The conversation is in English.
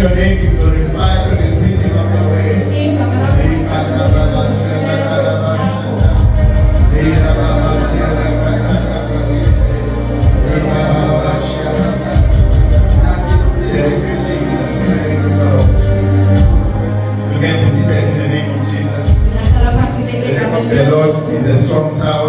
your name be glorified with the preaching of your way. Thank you, Jesus. Thank you, Lord. You can be seated in the name of Jesus. The name of the Lord is a strong tower.